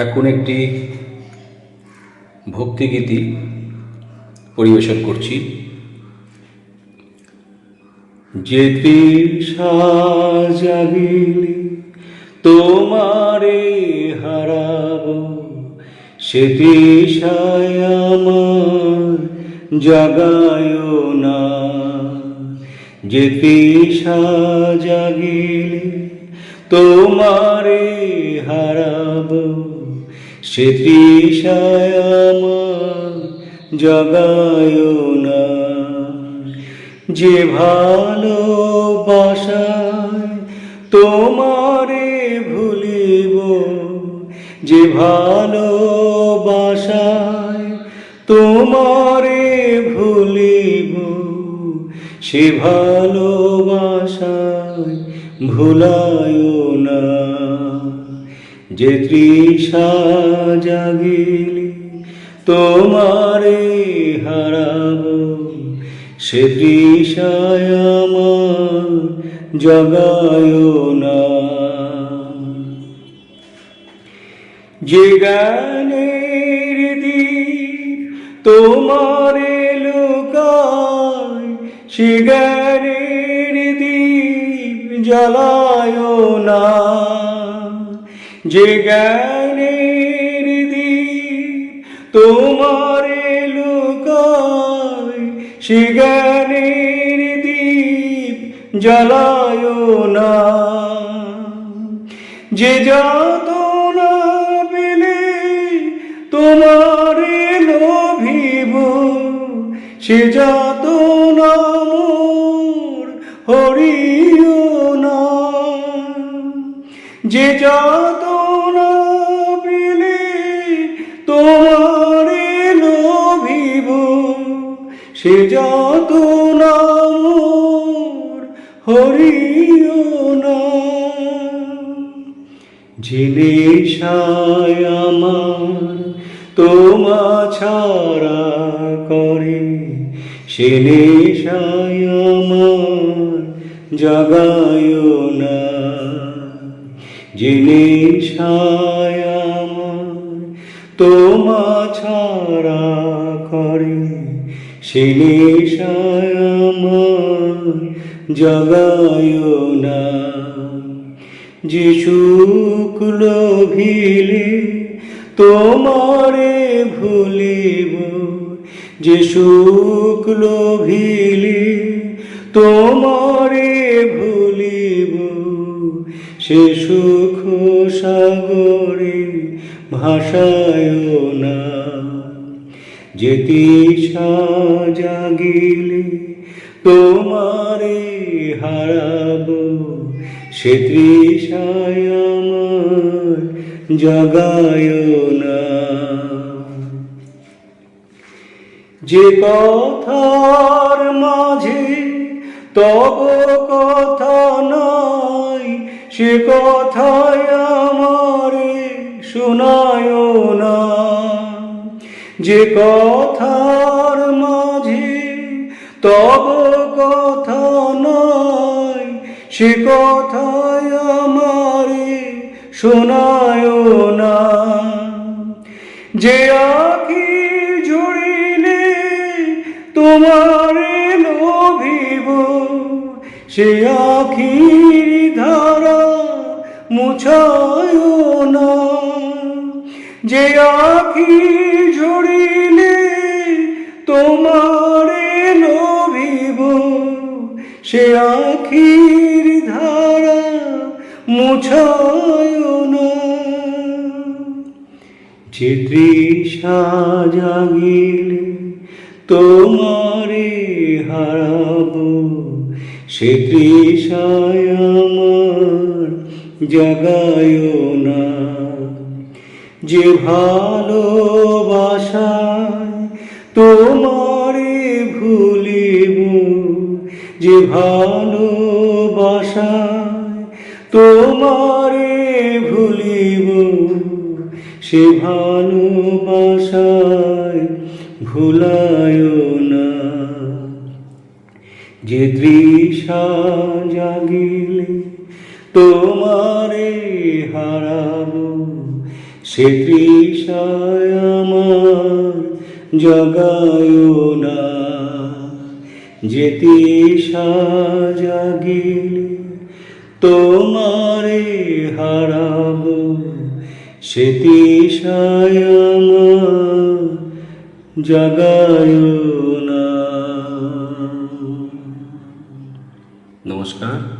এখন একটি ভক্তিগীতি পরিবেশন করছি। যে তৃষা জাগিলে তোমারে হারাব, সে তৃষায় আমার জাগায় না। যে তৃষা জাগিলে তোমারে হারাব, সে তৃষায় আমার জাগায় না। যে ভালোবাসায় তোমারে ভুলিব, যে ভালোবাসায় তোমারে ভুলিব, সে ভালোবাসায় ভুলায় না। যে তৃষা জাগিলে তোমারে হারাব, সে তৃষায় আমার জাগায় না। যে জ্ঞানের দীপ তোমারে লুকায়, সে জ্ঞানের দীপ জ্বালায় না। যে জ্ঞানের দীপ তোমারে লুকায়, সে জ্ঞানের দীপ জ্বালায় না। যে যাতনা পেলে তোমারে লোভিব, সে যাতনা মোর হরিও না। যে যাতনা পেলে তোমারে লোভিব, সে যাতনা মোর হরিও না। যে নেশায় আমার তোমা ছাড়া করে, সে নেশায় আমার জাগায় না। যে নেশায় আমার তোমা ছাড়া করে, সে নেশায় আমার জাগায় না। যে সুখ লোভিলে তোমারে ভুলিব, যে সুখ লোভিলে তোমারে ভুলিব, সে সুখ সাগরে ভাসায় না। যে তৃষা জাগিলে তোমারে হারাব, সে তৃষায় আমার জাগায় না। যে কথার মাঝে তব কথা নাই, সে কথায় আমারে শোনায় না। যে কথার মাঝে তব কথা নাই, সে কথায় আমারে শোনায় না। যে আঁখি ঝরিলে তোমারে লোভিব, সে আঁখির ধারা মুছায় না। যে আঁখি ঝরিলে তোমারে লোভিব, সে আঁখির ধারা মুছায় না। যে তৃষা জাগিলে তোমারে হারাব, সে তৃষায় আমার জাগায় না। যে ভালোবাসায় তোমারে ভুলিব, যে ভালোবাসায় তোমারে ভুলিব, সে ভালোবাসায় ভুলায় না। যে তৃষা জাগিলে তোমারে হারাব, সে তৃষায় আমার জগায় না, যে তৃষা জাগিলে তোমারে হারাবো, সে তৃষায় আমার জাগায় না। নমস্কার।